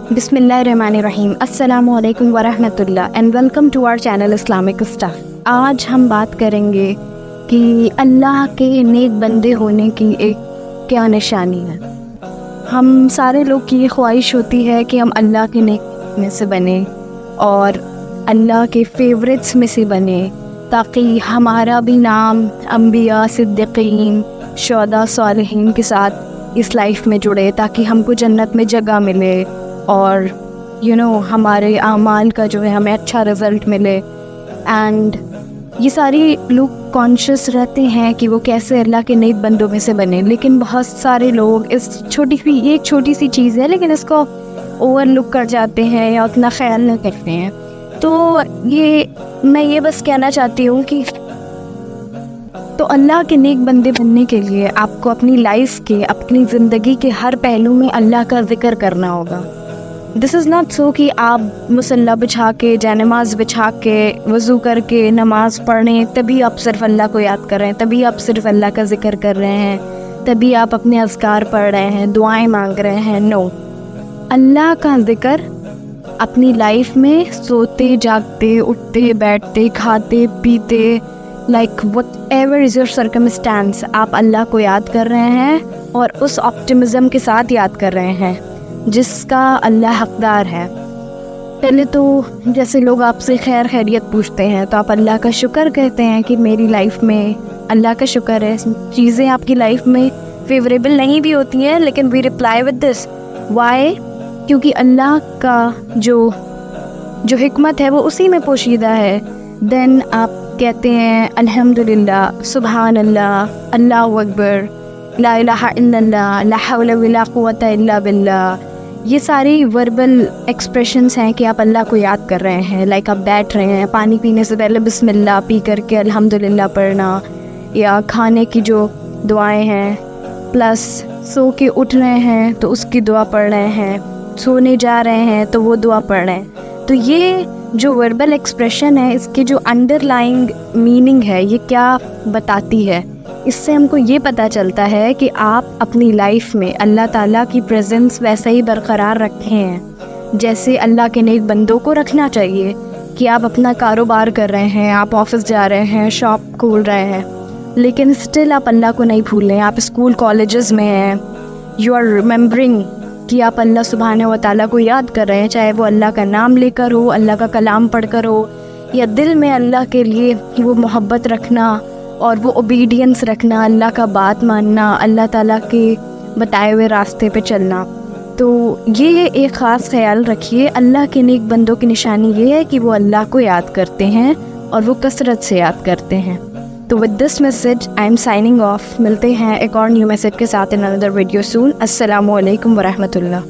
बिस्मिल्लाहिर्रहमानिर्रहीम, अस्सलामु अलैकुम वरहमतुल्लाह and welcome to our channel Islamic stuff. आज हम बात करेंगे कि अल्लाह के नेक बंदे होने की एक क्या निशानी है। हम सारे लोग की ये ख्वाहिश होती है कि हम अल्लाह के नेक में से बने और अल्लाह के फेवरेट्स में से बने, ताकि हमारा भी नाम अंबिया, सिद्दीकीन, शुहदा, सालिहीन के साथ इस लाइफ में जुड़े, ताकि हमको जन्नत में जगह मिले और हमारे आमाल का जो है हमें अच्छा रिज़ल्ट मिले। एंड ये सारी लोग कॉन्शियस रहते हैं कि वो कैसे अल्लाह के नेक बंदों में से बने, लेकिन बहुत सारे लोग इस एक छोटी सी चीज़ है लेकिन इसको ओवरलुक कर जाते हैं या उतना ख्याल नहीं करते हैं। तो मैं ये बस कहना चाहती हूँ कि तो अल्लाह के नेक बंदे बनने के लिए आपको अपनी लाइफ के, अपनी ज़िंदगी के हर पहलू में अल्लाह का ज़िक्र करना होगा। दिस इज़ नॉट सो कि आप मुसल्ला बिछा के, जानमाज़ बिछा के, वज़ू करके नमाज़ पढ़ें तभी आप सिर्फ़ अल्लाह को याद कर रहे हैं, तभी आप सिर्फ़ अल्लाह का ज़िक्र कर रहे हैं, तभी आप अपने अज़कार पढ़ रहे हैं, दुआएं मांग रहे हैं। नो, अल्लाह का ज़िक्र अपनी लाइफ में सोते जागते, उठते बैठते, खाते पीते, like what ever is your circumstance, आप अल्लाह को याद कर रहे हैं और उस ऑप्टिमिज़म के साथ याद कर रहे हैं जिसका अल्लाह हकदार है। पहले तो जैसे लोग आपसे खैर खैरियत पूछते हैं तो आप अल्लाह का शुक्र कहते हैं कि मेरी लाइफ में अल्लाह का शुक्र है। चीज़ें आपकी लाइफ में फेवरेबल नहीं भी होती हैं, लेकिन we reply with this way, क्योंकि अल्लाह का जो हिकमत है वो उसी में पोशीदा है। देन आप कहते हैं अल्हम्दुलिल्लाह, सुभान अल्लाह, अल्लाहु अकबर, ला इलाहा इल्लल्लाह, ला हौला वला कुव्वता इल्ला बिल्लाह। ये सारी वर्बल एक्सप्रेशंस हैं कि आप अल्लाह को याद कर रहे हैं। लाइक आप बैठ रहे हैं, पानी पीने से पहले बिस्मिल्लाह पी करके अल्हम्दुलिल्लाह पढ़ना, या खाने की जो दुआएं हैं, प्लस सो के उठ रहे हैं तो उसकी दुआ पढ़ रहे हैं, सोने जा रहे हैं तो वो दुआ पढ़ रहे हैं। तो ये जो वर्बल एक्सप्रेशन है, इसकी जो अंडरलाइंग मीनिंग है, ये क्या बताती है, इससे हमको ये पता चलता है कि आप अपनी लाइफ में अल्लाह ताला की प्रेजेंस वैसे ही बरकरार रखे हैं जैसे अल्लाह के नेक बंदों को रखना चाहिए। कि आप अपना कारोबार कर रहे हैं, आप ऑफिस जा रहे हैं, शॉप खोल रहे हैं, लेकिन स्टिल आप अल्लाह को नहीं भूलें। आप स्कूल कॉलेजेस में हैं, यू आर रिमेंबरिंग कि आप अल्लाह सुब्हानहू व तआला को याद कर रहे हैं, चाहे वो अल्लाह का नाम लेकर हो, अल्लाह का कलाम पढ़कर हो, या दिल में अल्लाह के लिए वो मोहब्बत रखना और वो ओबीडियंस रखना, अल्लाह का बात मानना, अल्लाह ताला के बताए हुए रास्ते पे चलना। तो ये एक ख़ास ख्याल रखिए, अल्लाह के नेक बंदों की निशानी ये है कि वो अल्लाह को याद करते हैं और वो कसरत से याद करते हैं। तो with this message I am signing off. मिलते हैं एक और न्यू मैसेज के साथ इन अनदर वीडियो सून। अस्सलामु अलैकुम वरहमतुल्लाह।